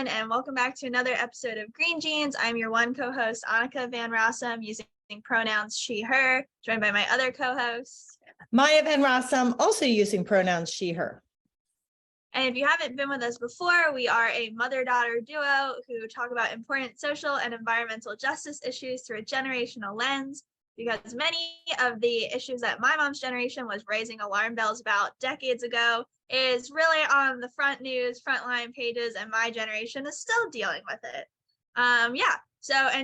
everyone, and welcome back to another episode of Green Jeans. I'm your one co-host, Anneke Van Rossum, using pronouns she, her, joined by my other co-host, Maya and Anneke, also using pronouns she, her. And if you haven't been with us before, we are a mother-daughter duo who talk about important social and environmental justice issues through a generational lens, because many of the issues that my mom's generation was raising alarm bells about decades ago is really on the front news, frontline pages, and my generation is still dealing with it. And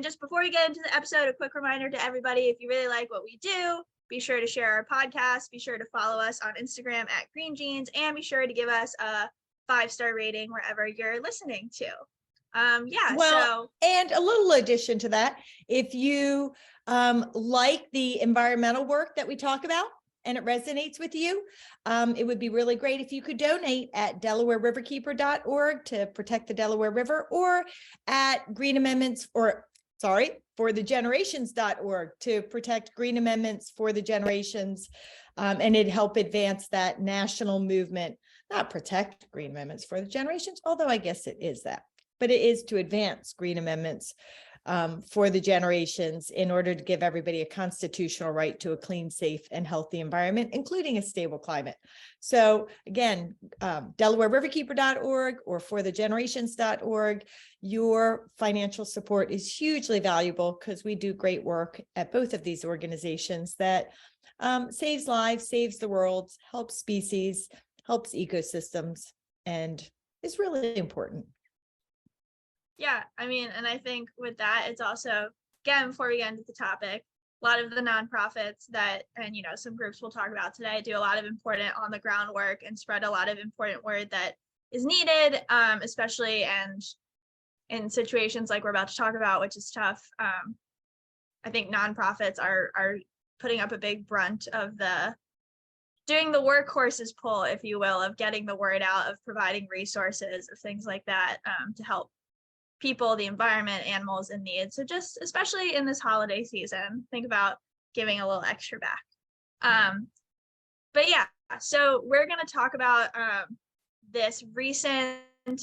just before we get into the episode, a quick reminder to everybody, if you really like what we do, be sure to share our podcast, be sure to follow us on Instagram at Green Jeans, and be sure to give us a 5-star rating wherever you're listening to. And a little addition to that, if you like the environmental work that we talk about and it resonates with you, it would be really great if you could donate at DelawareRiverKeeper.org to protect the Delaware River, or at forthegenerations.org to protect green amendments for the generations, and it'd help advance that national movement, not protect green amendments for the generations, although I guess it is that, but it is to advance green amendments for the generations in order to give everybody a constitutional right to a clean, safe, and healthy environment, including a stable climate. So again, DelawareRiverKeeper.org or forthegenerations.org. Your financial support is hugely valuable because we do great work at both of these organizations that saves lives, saves the world, helps species, helps ecosystems, and is really important. Yeah, and I think with that, it's also, again, before we get into the topic, a lot of the nonprofits that, and some groups we'll talk about today, do a lot of important on the ground work and spread a lot of important word that is needed, especially and in situations like we're about to talk about, which is tough. I think nonprofits are putting up a big brunt of doing the workhorses pull, if you will, of getting the word out, of providing resources, of things like that, to help people, the environment, animals in need. So just especially in this holiday season, think about giving a little extra back. So we're going to talk about this recent, trying to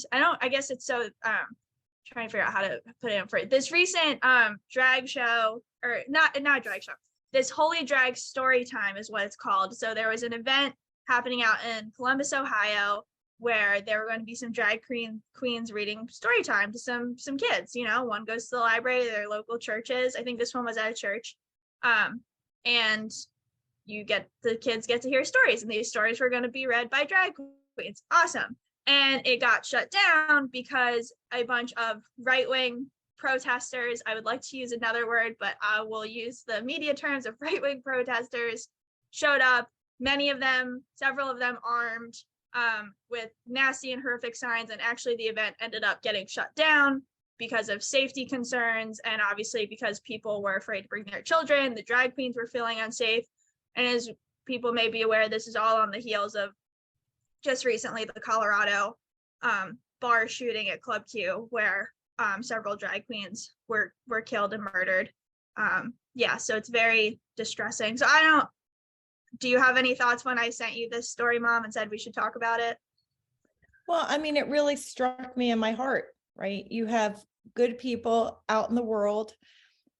figure out how to put it in for it. This recent drag show, or not drag show, this Holy Drag Storytime is what it's called. So there was an event happening out in Columbus, Ohio, where there were going to be some drag queens reading story time to some kids. One goes to the library, their local churches. I think this one was at a church. And the kids get to hear stories, and these stories were going to be read by drag queens. Awesome. And it got shut down because a bunch of right-wing protesters, I would like to use another word, but I will use the media terms of right-wing protesters, showed up, several of them armed, with nasty and horrific signs, and actually the event ended up getting shut down because of safety concerns, and obviously because people were afraid to bring their children. The drag queens were feeling unsafe, and as people may be aware, this is all on the heels of just recently the Colorado bar shooting at Club Q, where several drag queens were killed and murdered. So it's very distressing. So do you have any thoughts when I sent you this story, Mom, and said we should talk about it? Well, it really struck me in my heart, right? You have good people out in the world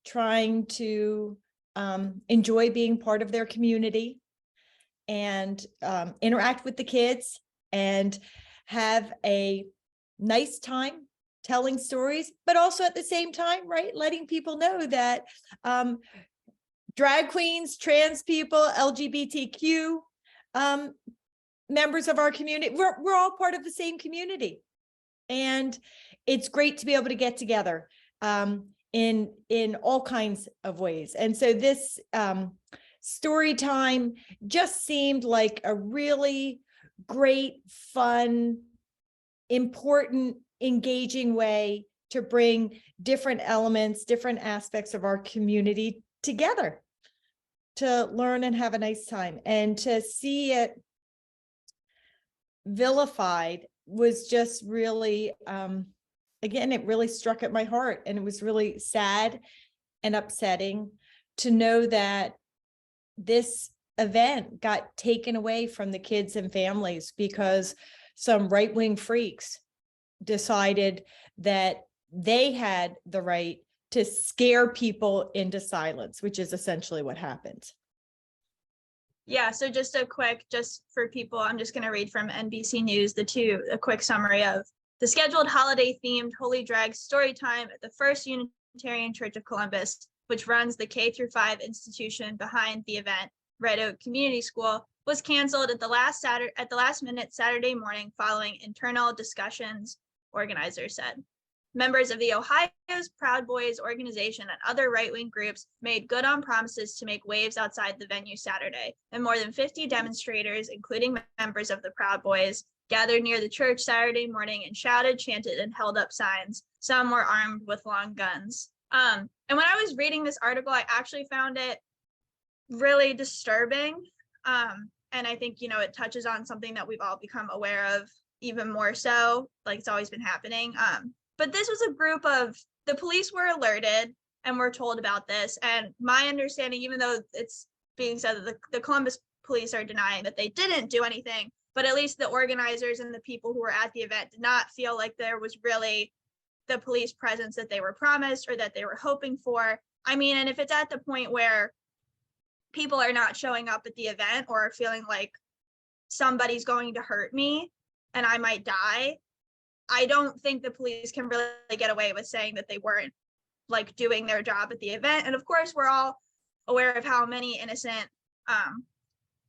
trying to enjoy being part of their community and interact with the kids and have a nice time telling stories, but also at the same time, right, letting people know that drag queens, trans people, LGBTQ members of our community, we're all part of the same community. And it's great to be able to get together in all kinds of ways. And so this story time just seemed like a really great, fun, important, engaging way to bring different elements, different aspects of our community together to learn and have a nice time. And to see it vilified was just really, again, it really struck at my heart. And it was really sad and upsetting to know that this event got taken away from the kids and families because some right-wing freaks decided that they had the right to scare people into silence, which is essentially what happened. Yeah, so just for people, I'm just going to read from NBC News, a quick summary of the scheduled holiday-themed Holy Drag story time at the First Unitarian Church of Columbus, which runs the K-5 institution behind the event, Red Oak Community School, was canceled at the last minute Saturday morning following internal discussions, organizers said. Members of the Ohio's Proud Boys organization and other right-wing groups made good on promises to make waves outside the venue Saturday, and more than 50 demonstrators, including members of the Proud Boys, gathered near the church Saturday morning and shouted, chanted, and held up signs. Some were armed with long guns. And when I was reading this article, I actually found it really disturbing. And I think, it touches on something that we've all become aware of even more so, like it's always been happening. But this was a group of, the police were alerted and were told about this. And my understanding, even though it's being said that the Columbus police are denying that they didn't do anything, but at least the organizers and the people who were at the event did not feel like there was really the police presence that they were promised or that they were hoping for. I mean, and if it's at the point where people are not showing up at the event or feeling like somebody's going to hurt me and I might die, I don't think the police can really get away with saying that they weren't like doing their job at the event. And of course, we're all aware of how many innocent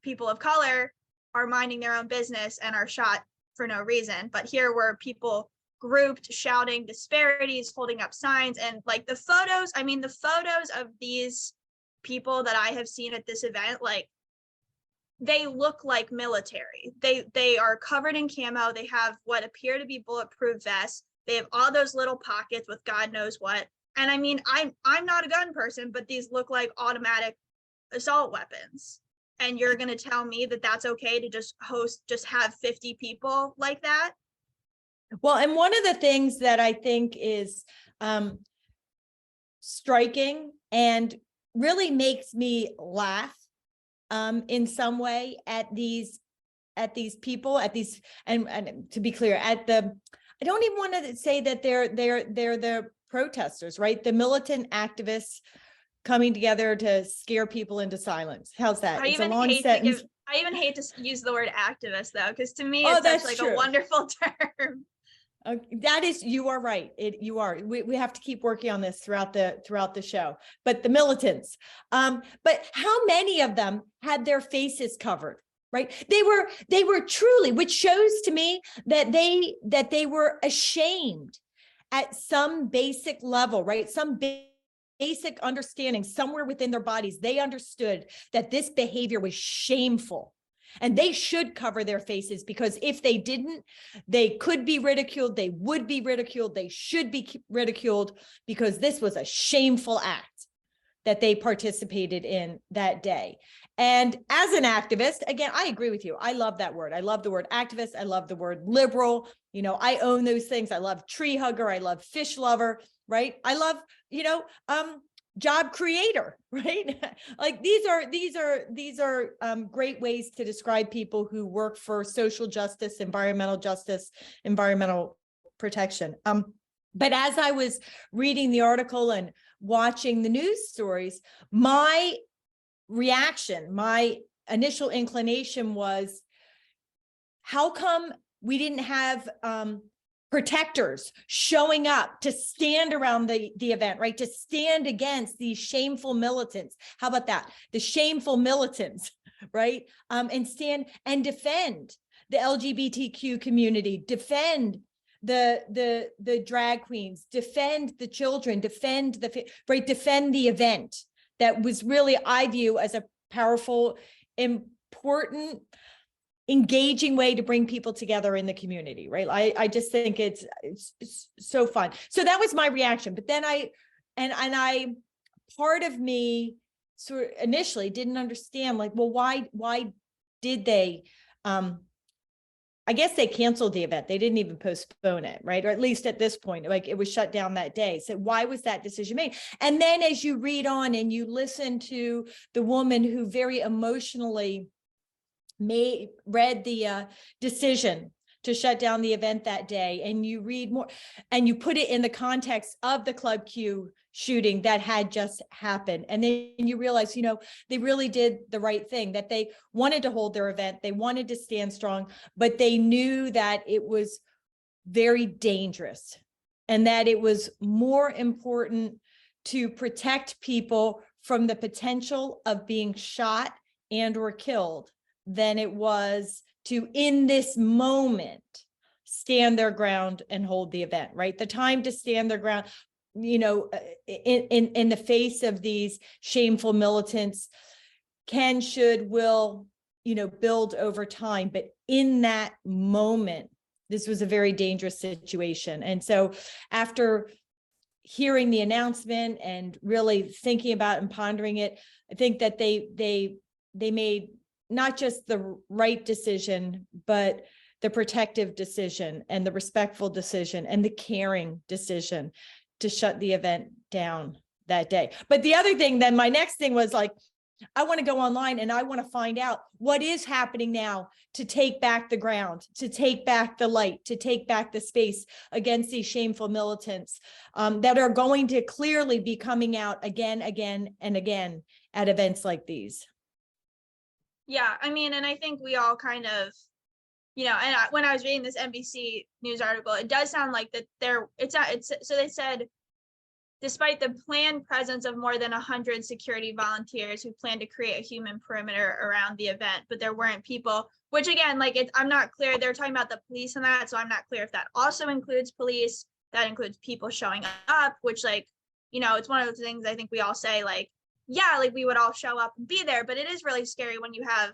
people of color are minding their own business and are shot for no reason. But here were people grouped, shouting disparities, holding up signs, and like the photos of these people that I have seen at this event, like they look like military. They are covered in camo. They have what appear to be bulletproof vests. They have all those little pockets with God knows what. And I mean, I'm not a gun person, but these look like automatic assault weapons. And you're going to tell me that that's okay to just have 50 people like that? Well, and one of the things that I think is striking and really makes me laugh in some way at these people, and to be clear, I don't even want to say that they're the protesters, right? The militant activists coming together to scare people into silence. How's that? I even hate to use the word activist though, because to me it's such like a wonderful term. That is, you are right. You are. We have to keep working on this throughout the show. But the militants, but how many of them had their faces covered? Right? They were truly, which shows to me that they were ashamed at some basic level, right? Some basic understanding somewhere within their bodies. They understood that this behavior was shameful. And they should cover their faces, because if they didn't, they could be ridiculed. They would be ridiculed. They should be ridiculed, because this was a shameful act that they participated in that day. And as an activist, again, I agree with you. I love that word. I love the word activist. I love the word liberal. I own those things. I love tree hugger. I love fish lover, right? I love, job creator, right? Like these are great ways to describe people who work for social justice, environmental protection. But as I was reading the article and watching the news stories, my reaction, my initial inclination was, how come we didn't have protectors showing up to stand around the event, right? To stand against these shameful militants. How about that? The shameful militants, right? And stand and defend the LGBTQ community, defend the drag queens, defend the children, defend the event that was really, I view as a powerful, important, engaging way to bring people together in the community, right? I just think it's so fun. So that was my reaction. But then I part of me sort of initially didn't understand, like, well, why did they, I guess they canceled the event. They didn't even postpone it, right? Or at least at this point, like it was shut down that day. So why was that decision made? And then as you read on and you listen to the woman who very emotionally read the decision to shut down the event that day, and you read more and you put it in the context of the Club Q shooting that had just happened, and then you realize, they really did the right thing, that they wanted to hold their event, they wanted to stand strong, but they knew that it was very dangerous and that it was more important to protect people from the potential of being shot and or killed than it was to, in this moment, stand their ground and hold the event, right? The time to stand their ground, in the face of these shameful militants can, should, will, build over time. But in that moment, this was a very dangerous situation. And so after hearing the announcement and really thinking about and pondering it, I think that they made not just the right decision, but the protective decision and the respectful decision and the caring decision to shut the event down that day. But the other thing, then my next thing was like, I want to go online and I want to find out what is happening now to take back the ground, to take back the light, to take back the space against these shameful militants that are going to clearly be coming out again, and again at events like these. Yeah, I mean, and I think we all kind of, when I was reading this NBC News article, it does sound like that so they said, despite the planned presence of more than 100 security volunteers who plan to create a human perimeter around the event, but there weren't people, which again, I'm not clear. They're talking about the police and that, so I'm not clear if that also includes police, that includes people showing up, which it's one of those things I think we all say we would all show up and be there, but it is really scary when you have,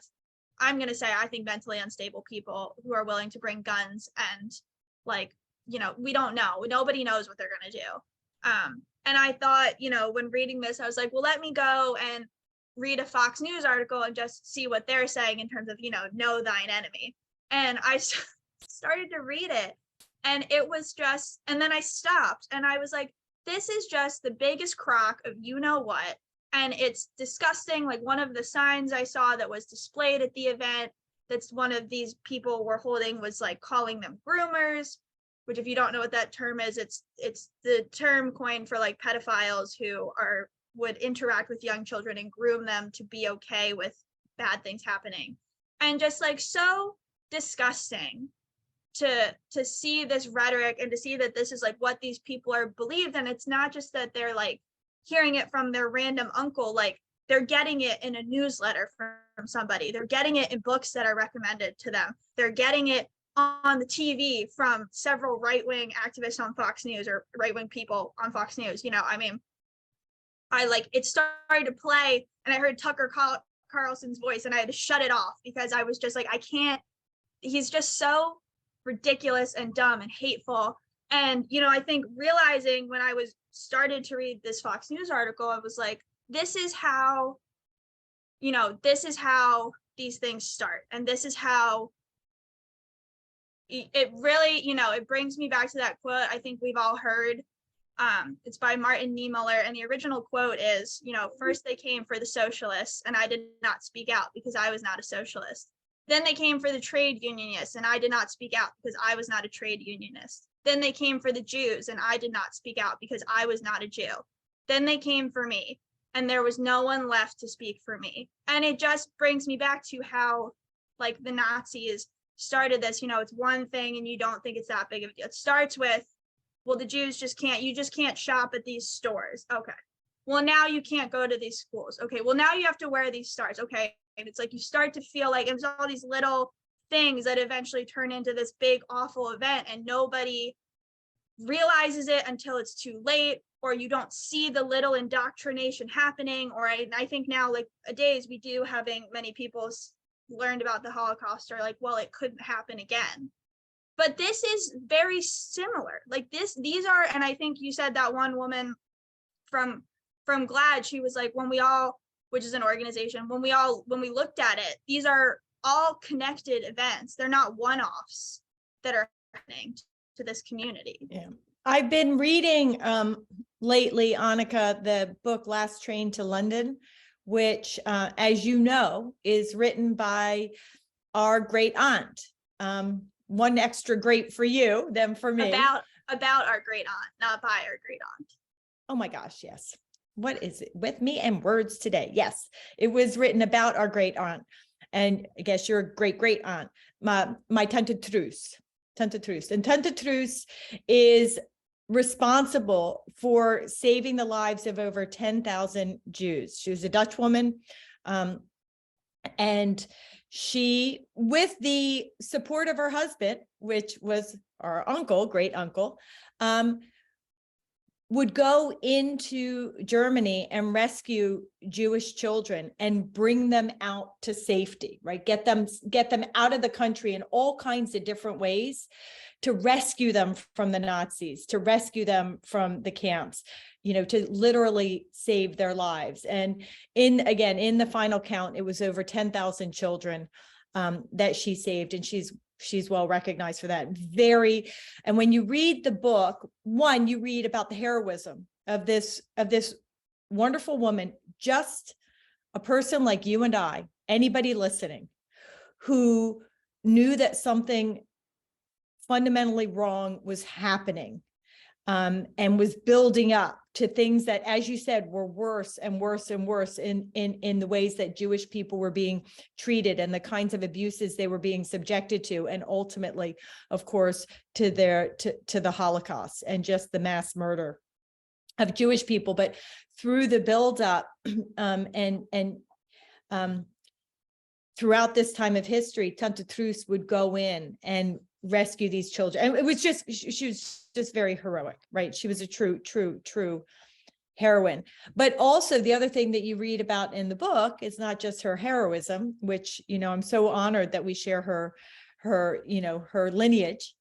I'm going to say, I think mentally unstable people who are willing to bring guns and we don't know. Nobody knows what they're going to do. And I thought, when reading this, I was like, well, let me go and read a Fox News article and just see what they're saying in terms of, know thine enemy. And I started to read it, and it was just, and then I stopped and I was like, this is just the biggest crock of what. And it's disgusting. Like, one of the signs I saw that was displayed at the event, that's one of these people were holding, was calling them groomers, which, if you don't know what that term is, it's the term coined for pedophiles who would interact with young children and groom them to be okay with bad things happening. And just so disgusting to see this rhetoric and to see that this is what these people are believed. And it's not just that they're hearing it from their random uncle, they're getting it in a newsletter from somebody, they're getting it in books that are recommended to them, they're getting it on the TV from several right-wing activists on Fox News, or right-wing people on Fox News. It started to play and I heard Tucker Carlson's voice and I had to shut it off because I was just I can't, he's just so ridiculous and dumb and hateful. And, I think realizing when I started to read this Fox News article, I was like, this is how these things start. And this is how it really, it brings me back to that quote I think we've all heard. It's by Martin Niemöller, and the original quote is, first they came for the socialists and I did not speak out because I was not a socialist. Then they came for the trade unionists and I did not speak out because I was not a trade unionist. Then they came for the Jews and I did not speak out because I was not a Jew. Then they came for me and there was no one left to speak for me. And it just brings me back to how the Nazis started this, it's one thing and you don't think it's that big of a deal. It starts with, well, the Jews you just can't shop at these stores. Okay. Well, now you can't go to these schools. Okay. Well, now you have to wear these stars. Okay. And it's you start to feel it's all these little things that eventually turn into this big, awful event, and nobody realizes it until it's too late, or you don't see the little indoctrination happening. Or I think now, nowadays, we do, having many people learned about the Holocaust, are well, it couldn't happen again. But this is very similar. These are, and I think you said that one woman from GLAAD, she was when we all, which is an organization, when we looked at it, these are all connected events. They're not one-offs that are happening to this community. Yeah. I've been reading lately, Anneke, the book Last Train to London, which, as you know, is written by our great aunt, one extra great for you than for me. About our great aunt, not by our great aunt. Oh my gosh, yes. What is it with me and words today? Yes, it was written about our great aunt. And I guess you're a great great aunt, my Tante Truus. And Tante Truus is responsible for saving the lives of over 10,000 Jews. She was a Dutch woman. And she, with the support of her husband, which was our uncle, great uncle, would go into Germany and rescue Jewish children and bring them out to safety, right? Get them out of the country in all kinds of different ways to rescue them from the Nazis, to rescue them from the camps, to literally save their lives. And in the final count, it was over 10,000 children that she saved, and she's well recognized for that. And when you read the book, one, you read about the heroism of this wonderful woman, just a person like you and I, anybody listening, who knew that something fundamentally wrong was happening, and was building up to things that, as you said, were worse and worse and worse in the ways that Jewish people were being treated and the kinds of abuses they were being subjected to, and ultimately, of course, to the Holocaust and just the mass murder of Jewish people. But through the buildup and throughout this time of history, Tante Truus would go in and rescue these children. And it was just, she was just very heroic, right? She was a true heroine. But also the other thing that you read about in the book is not just her heroism, which, I'm so honored that we share her lineage.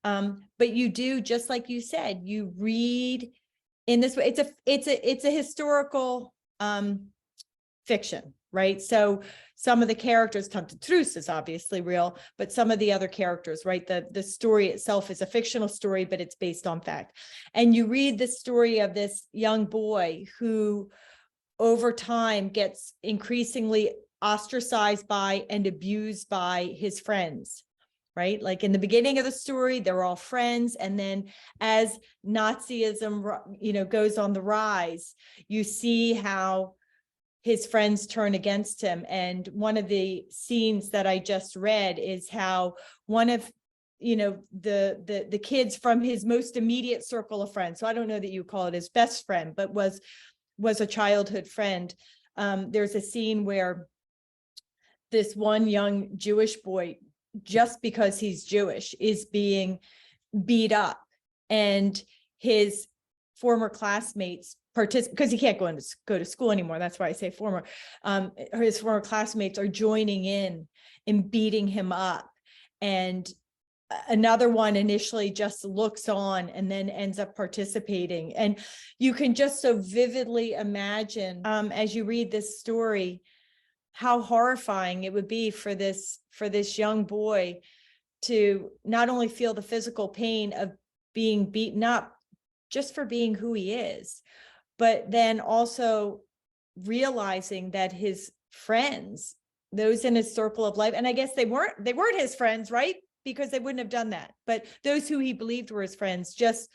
But you do, just like you said, you read in this way, it's a historical fiction, right? So some of the characters, Tante Truus is obviously real, but some of the other characters, right? The story itself is a fictional story, but it's based on fact. And you read the story of this young boy who over time gets increasingly ostracized by and abused by his friends, right? Like in the beginning of the story, they're all friends. And then as Nazism, goes on the rise, you see how his friends turn against him. And one of the scenes that I just read is how one of, the kids from his most immediate circle of friends, so I don't know that you call it his best friend, but was a childhood friend. There's a scene where this one young Jewish boy, just because he's Jewish, is being beat up, and his former classmates because he can't go to school anymore. That's why I say former. His former classmates are joining in beating him up, and another one initially just looks on and then ends up participating. And you can just so vividly imagine, as you read this story, how horrifying it would be for this young boy to not only feel the physical pain of being beaten up just for being who he is, but then also realizing that his friends, those in his circle of life, and I guess they weren't his friends, right? Because they wouldn't have done that. But those who he believed were his friends, just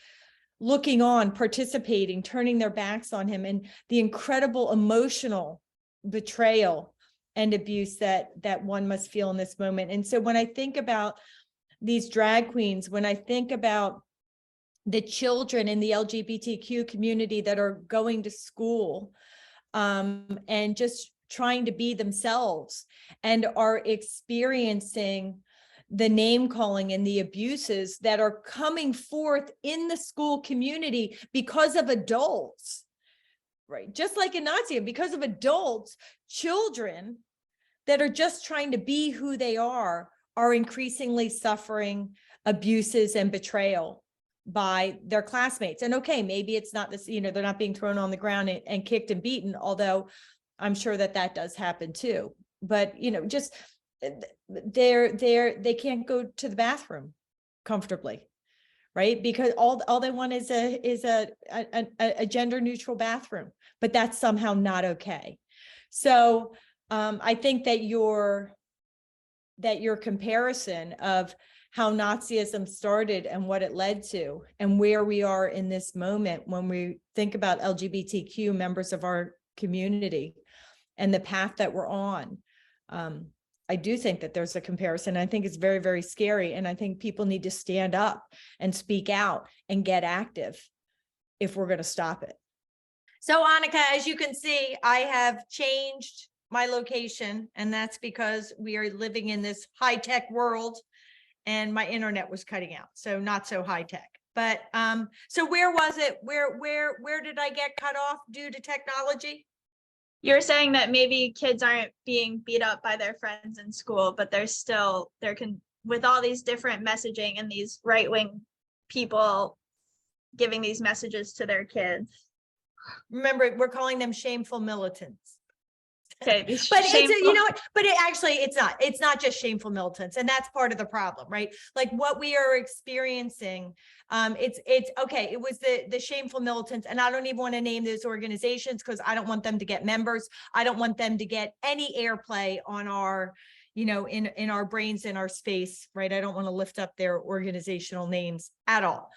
looking on, participating, turning their backs on him, and the incredible emotional betrayal and abuse that one must feel in this moment. And so when I think about these drag queens, when I think about the children in the LGBTQ community that are going to school and just trying to be themselves and are experiencing the name calling and the abuses that are coming forth in the school community because of adults, right? Just like in Nazi, because of adults, children that are just trying to be who they are increasingly suffering abuses and betrayal by their classmates. And okay, maybe it's not this, they're not being thrown on the ground and kicked and beaten, although I'm sure that does happen too. But, just they can't go to the bathroom comfortably, right? Because all they want is a gender neutral bathroom, but that's somehow not okay. So I think that your comparison of how Nazism started and what it led to, and where we are in this moment when we think about LGBTQ members of our community and the path that we're on. I do think that there's a comparison. I think it's very, very scary. And I think people need to stand up and speak out and get active if we're going to stop it. So Anneke, as you can see, I have changed my location, and that's because we are living in this high-tech world and my internet was cutting out. So not so high-tech. But so where was it? Where did I get cut off due to technology? You're saying that maybe kids aren't being beat up by their friends in school, but there's still, with all these different messaging and these right-wing people giving these messages to their kids. Remember, we're calling them shameful militants. Okay, but it's, you know what, but it's not just shameful militants, and that's part of the problem, right? Like what we are experiencing, it's okay, it was the shameful militants, and I don't even want to name those organizations because I don't want them to get members. I don't want them to get any airplay on our, you know, in our brains, in our space, right? I don't want to lift up their organizational names at all.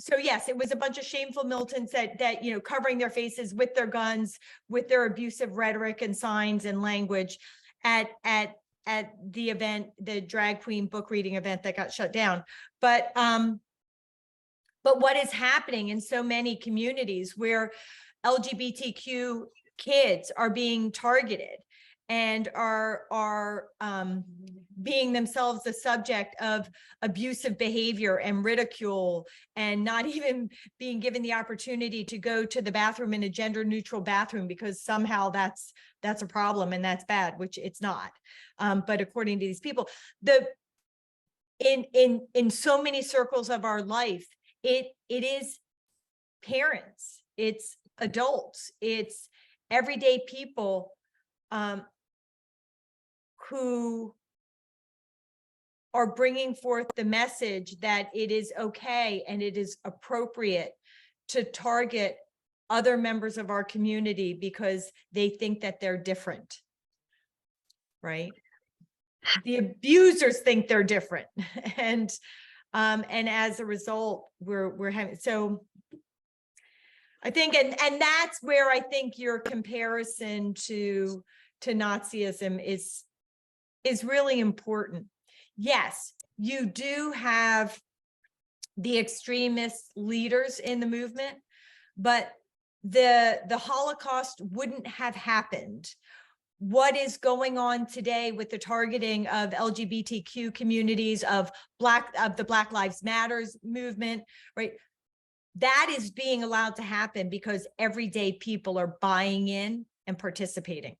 So yes, it was a bunch of shameful militants that you know, covering their faces with their guns, with their abusive rhetoric and signs and language at the event, the drag queen book reading event that got shut down. But what is happening in so many communities where LGBTQ kids are being targeted and are being themselves the subject of abusive behavior and ridicule, and not even being given the opportunity to go to the bathroom in a gender neutral bathroom because somehow that's a problem and that's bad, which it's not. But according to these people, in so many circles of our life, it is parents, it's adults, it's everyday people who are bringing forth the message that it is okay and it is appropriate to target other members of our community because they think that they're different, right? The abusers think they're different, and as a result, we're having, so I think, and that's where I think your comparison to Nazism is really important. Yes, you do have the extremist leaders in the movement, but the Holocaust wouldn't have happened. What is going on today with the targeting of LGBTQ communities, of the Black Lives Matters movement, right? That is being allowed to happen because everyday people are buying in and participating.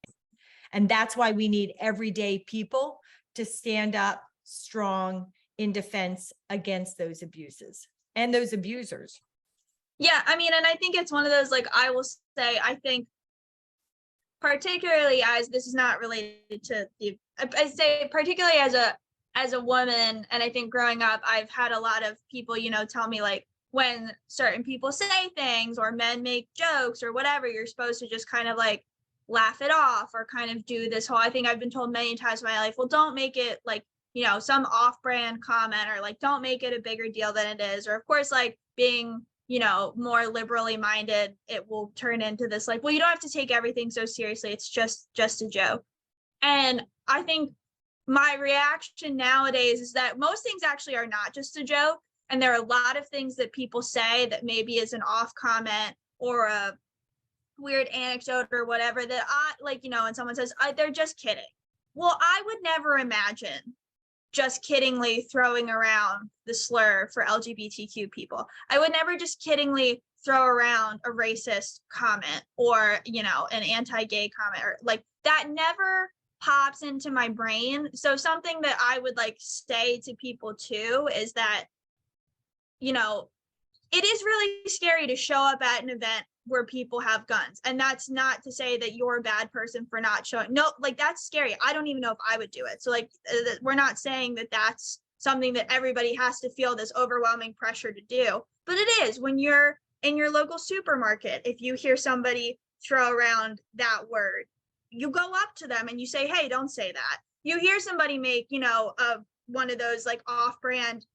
And that's why we need everyday people to stand up strong in defense against those abuses and those abusers. Yeah, I mean, and I think it's one of those, like, I will say, I think particularly, as this is not related to I say particularly as a woman, and I think growing up, I've had a lot of people, you know, tell me, like, when certain people say things or men make jokes or whatever, you're supposed to just kind of like laugh it off or kind of do this whole, I think I've been told many times in my life, well, don't make it like, you know, some off-brand comment, or like, don't make it a bigger deal than it is. Or of course, like, being, you know, more liberally minded, it will turn into this like, well, you don't have to take everything so seriously. It's just a joke. And I think my reaction nowadays is that most things actually are not just a joke. And there are a lot of things that people say that maybe is an off comment or a weird anecdote or whatever that I like, you know, and someone says, they're just kidding. Well, I would never imagine just kiddingly throwing around the slur for LGBTQ people. I would never just kiddingly throw around a racist comment or, you know, an anti-gay comment, or like that never pops into my brain. So something that I would like say to people too is that, you know, it is really scary to show up at an event where people have guns. And that's not to say that you're a bad person for not showing. No, like, that's scary. I don't even know if I would do it. So like, we're not saying that that's something that everybody has to feel this overwhelming pressure to do. But it is when you're in your local supermarket, if you hear somebody throw around that word, you go up to them and you say, hey, don't say that. you hear somebody make, one of those like off-brand,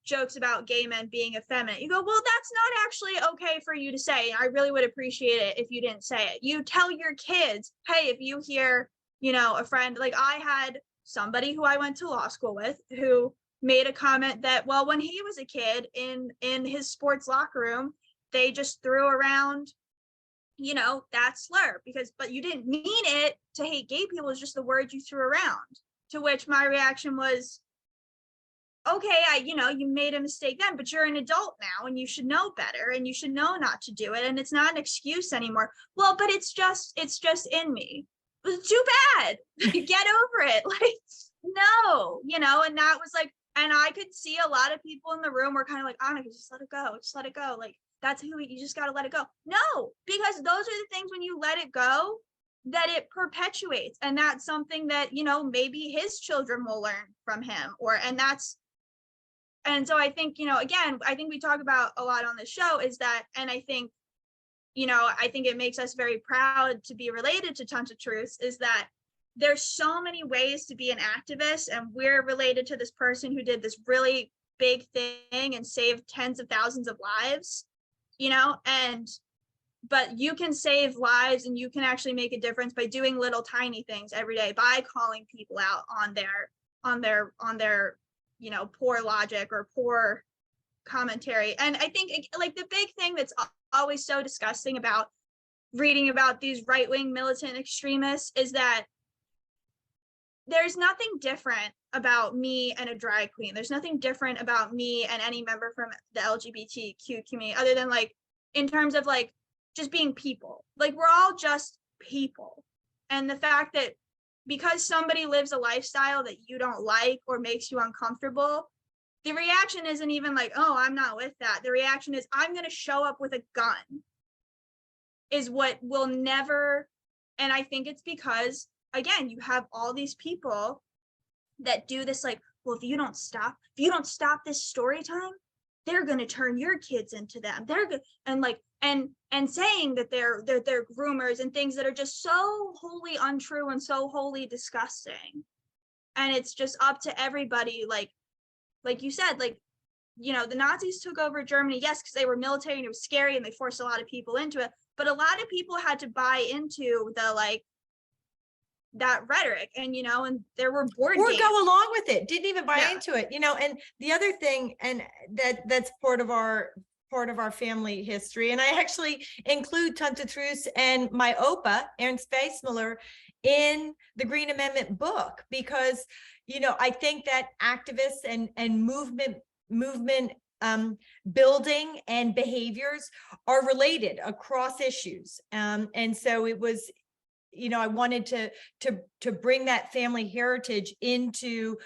jokes about gay men being effeminate. You go, well, that's not actually okay for you to say. I really would appreciate it if you didn't say it. You tell your kids, hey, if you hear, a friend, like I had somebody who I went to law school with who made a comment that, well, when he was a kid in his sports locker room, they just threw around, that slur but you didn't mean it to hate gay people. It's just the words you threw around. To which my reaction was, okay, you made a mistake then, but you're an adult now and you should know better and you should know not to do it. And it's not an excuse anymore. Well, but it's just in me. It's too bad. Get over it. Like, no, and that was like, and I could see a lot of people in the room were kind of like, Anneke, just let it go. Just let it go. Like, that's who you just got to let it go. No, because those are the things when you let it go, that it perpetuates. And that's something that, maybe his children will learn from him and so I think, again, I think we talk about a lot on this show is that, and I think, I think it makes us very proud to be related to Tons of Truths, is that there's so many ways to be an activist, and we're related to this person who did this really big thing and saved tens of thousands of lives, but you can save lives and you can actually make a difference by doing little tiny things every day, by calling people out on their poor logic or poor commentary. And I think like the big thing that's always so disgusting about reading about these right-wing militant extremists is that there's nothing different about me and a drag queen. There's nothing different about me and any member from the LGBTQ community other than like in terms of like just being people. Like we're all just people. And the fact that because somebody lives a lifestyle that you don't like or makes you uncomfortable, the reaction isn't even like, oh, I'm not with that. The reaction is, I'm going to show up with a gun, is what will never. And I think it's because, again, you have all these people that do this like, well, if you don't stop this story time, they're going to turn your kids into them. They're good. And like, and saying that they're groomers and things that are just so wholly untrue and so wholly disgusting. And it's just up to everybody, like you said, like, the Nazis took over Germany, yes, because they were military and it was scary and they forced a lot of people into it, but a lot of people had to buy into the like that rhetoric, and and there were board games. Go along with it, didn't even buy into it, and the other thing, and that's part of our family history, and I actually include Tons of Truths and my Opa, Aaron Spacemuller, in the Green Amendment book, because I think that activists and movement building and behaviors are related across issues, and so it was, I wanted to bring that family heritage into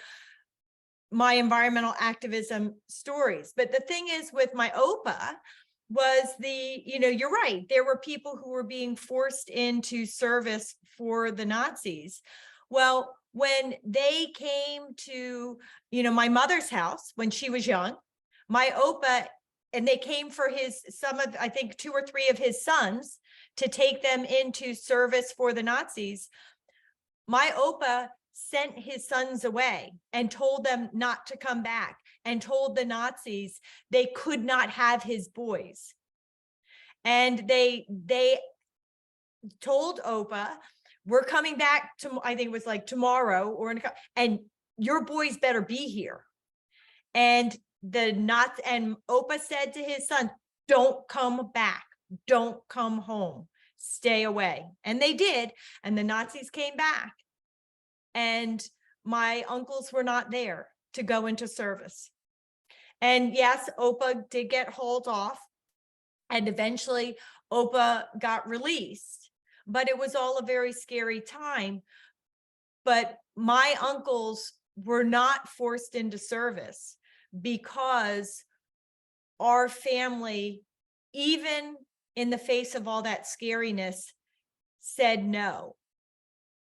my environmental activism stories. But the thing is with my Opa was you're right, there were people who were being forced into service for the Nazis. Well, when they came to, my mother's house when she was young, my Opa, and they came for I think 2 or 3 of his sons to take them into service for the Nazis, my Opa sent his sons away and told them not to come back, and told the Nazis they could not have his boys. And they told Opa, we're coming back to, I think it was like tomorrow and your boys better be here. And and Opa said to his son, don't come back. Don't come home, stay away. And they did. And the Nazis came back. And my uncles were not there to go into service. And yes, Opa did get hauled off. And eventually Opa got released. But it was all a very scary time. But my uncles were not forced into service because our family, even in the face of all that scariness, said no.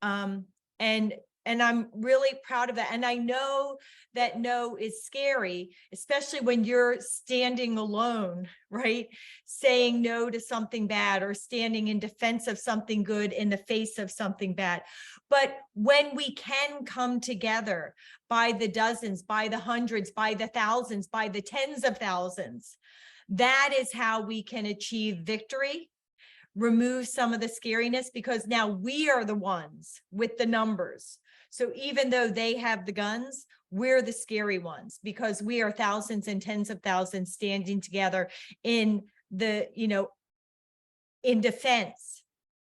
And And I'm really proud of that. And I know that no is scary, especially when you're standing alone, right? Saying no to something bad or standing in defense of something good in the face of something bad. But when we can come together by the dozens, by the hundreds, by the thousands, by the tens of thousands, that is how we can achieve victory, remove some of the scariness, because now we are the ones with the numbers. So even though they have the guns, we're the scary ones, because we are thousands and tens of thousands standing together in the, in defense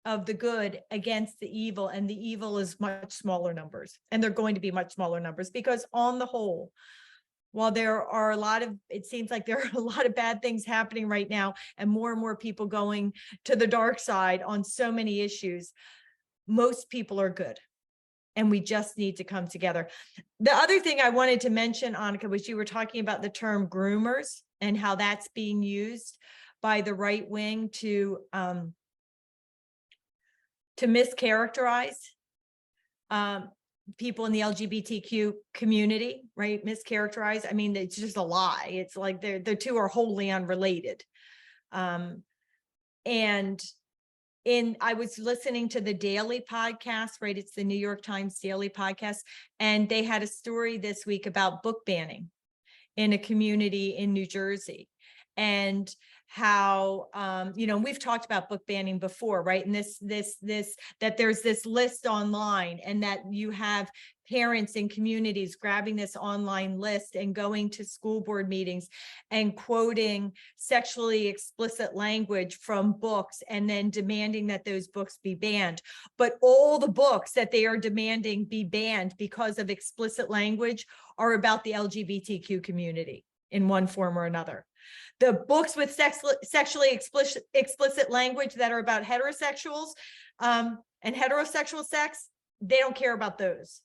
of the good against the evil. And the evil is much smaller numbers, and they're going to be much smaller numbers, because on the whole, while there are it seems like there are a lot of bad things happening right now, and more people going to the dark side on so many issues, most people are good. And we just need to come together. The other thing I wanted to mention, Anneke, was you were talking about the term groomers and how that's being used by the right wing to mischaracterize people in the LGBTQ community, right? Mischaracterize. I mean, it's just a lie. It's like the two are wholly unrelated. I was listening to the Daily podcast, right? It's the New York Times Daily podcast. And they had a story this week about book banning in a community in New Jersey. And how, we've talked about book banning before, right? And that there's this list online, and that you have parents in communities grabbing this online list and going to school board meetings and quoting sexually explicit language from books, and then demanding that those books be banned. But all the books that they are demanding be banned because of explicit language are about the LGBTQ community in one form or another. The books with sexually explicit language that are about heterosexuals and heterosexual sex, they don't care about those.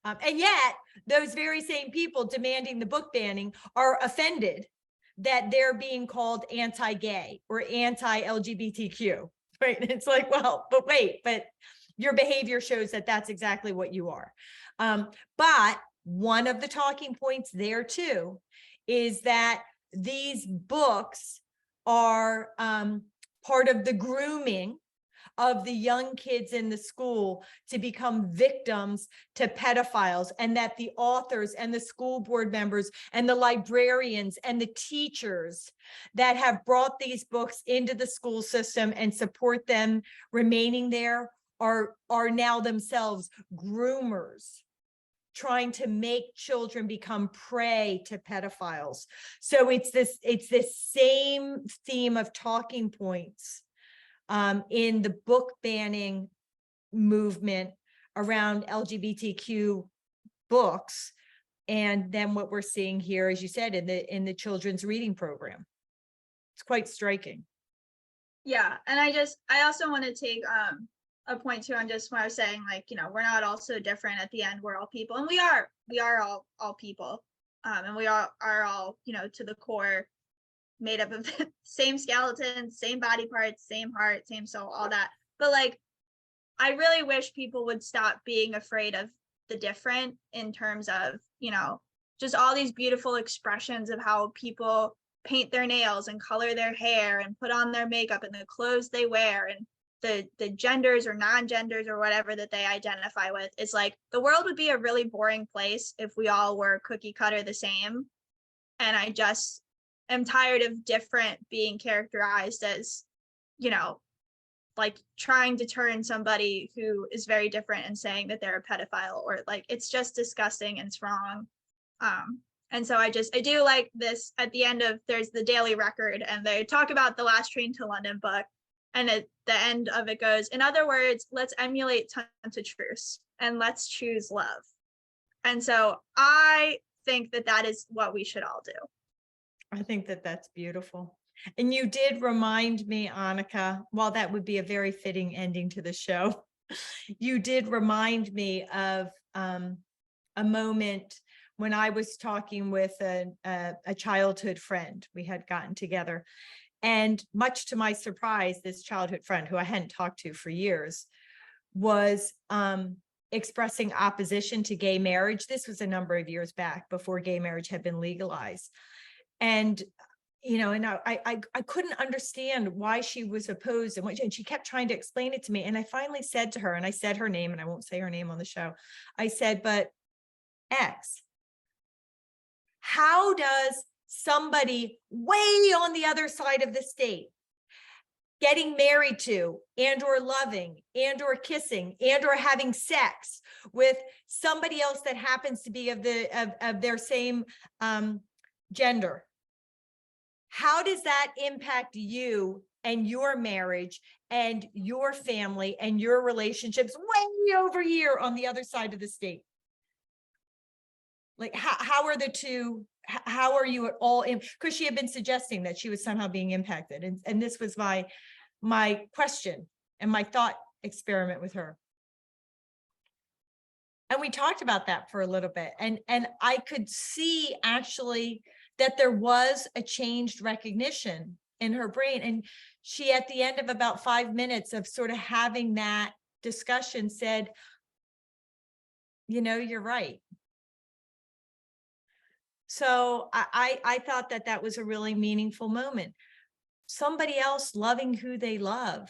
And yet, those very same people demanding the book banning are offended that they're being called anti-gay or anti-LGBTQ, right? It's like, well, but your behavior shows that that's exactly what you are. But one of the talking points there too is that these books are part of the grooming of the young kids in the school to become victims to pedophiles, and that the authors and the school board members and the librarians and the teachers that have brought these books into the school system and support them remaining there are now themselves groomers, trying to make children become prey to pedophiles. So it's this same theme of talking points in the book banning movement around LGBTQ books, and then what we're seeing here, as you said, in the children's reading program. It's quite striking. Yeah, and I also want to take a point too on just what I was saying, like, we're not all so different at the end. We're all people, and we are all people, and we are all, to the core made up of same skeleton, same body parts, same heart, same soul, all that. But like, I really wish people would stop being afraid of the different, in terms of, just all these beautiful expressions of how people paint their nails and color their hair and put on their makeup and the clothes they wear and the genders or non-genders or whatever that they identify with. It's like, the world would be a really boring place if we all were cookie cutter the same. And I just am tired of different being characterized as, like trying to turn somebody who is very different and saying that they're a pedophile, or like, it's just disgusting and it's wrong. And so I do like this at the end of, there's the Daily Record, and they talk about the Last Train to London book. And at the end of it goes, in other words, let's emulate time to truce and let's choose love. And so I think that is what we should all do. I think that's beautiful. And you did remind me, Anneke, while that would be a very fitting ending to the show, you did remind me of a moment when I was talking with a childhood friend. We had gotten together. And much to my surprise, this childhood friend, who I hadn't talked to for years, was expressing opposition to gay marriage. This was a number of years back before gay marriage had been legalized. And and I couldn't understand why she was opposed and she kept trying to explain it to me. And I finally said to her, and I said her name, and I won't say her name on the show. I said, but X, how does somebody way on the other side of the state getting married to and or loving and or kissing and or having sex with somebody else that happens to be of their same gender, how does that impact you and your marriage and your family and your relationships way over here on the other side of the state? Like, how are the two, how are you at all in? Because she had been suggesting that she was somehow being impacted. And this was my question and my thought experiment with her. And we talked about that for a little bit. And I could see actually that there was a changed recognition in her brain. And she, at the end of about 5 minutes of sort of having that discussion, said, you're right. So I thought that was a really meaningful moment. Somebody else loving who they love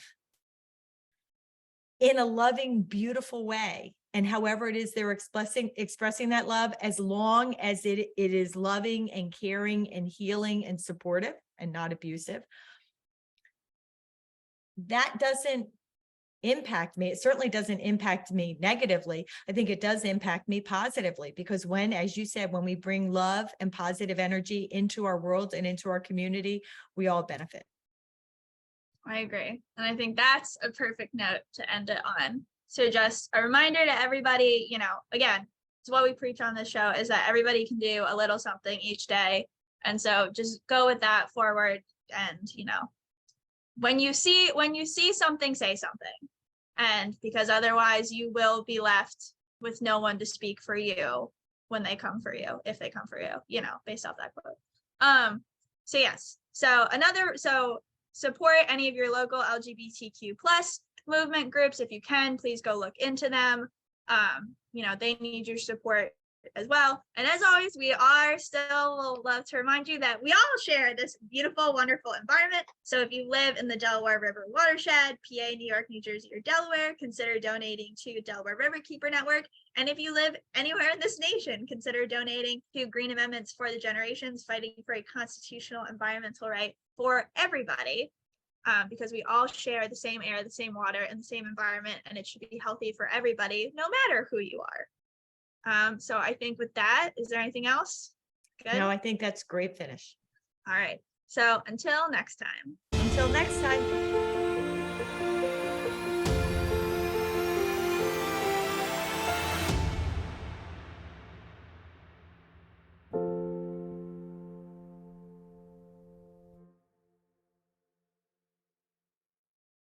in a loving, beautiful way. And however it is they're expressing that love, as long as it is loving and caring and healing and supportive and not abusive, that doesn't impact me. It certainly doesn't impact me negatively. I think it does impact me positively, because when, as you said, when we bring love and positive energy into our world and into our community, we all benefit. I agree. And I think that's a perfect note to end it on. So just a reminder to everybody, again, it's what we preach on this show, is that everybody can do a little something each day. And so just go with that forward. And, when you see something, say something. And because otherwise you will be left with no one to speak for you when they come for you, if they come for you, based off that quote. So yes. So support any of your local LGBTQ plus movement groups. If you can, please go look into them. They need your support as well. And as always, we are still love to remind you that we all share this beautiful, wonderful environment. So if you live in the Delaware River watershed, PA, New York, New Jersey, or Delaware, consider donating to Delaware River Keeper Network. And if you live anywhere in this nation, consider donating to Green Amendments for the Generations, fighting for a constitutional environmental right for everybody. Because we all share the same air, the same water, and the same environment, and it should be healthy for everybody, no matter who you are. So I think with that, is there anything else? Good? No, I think that's great finish. All right. So until next time. Until next time.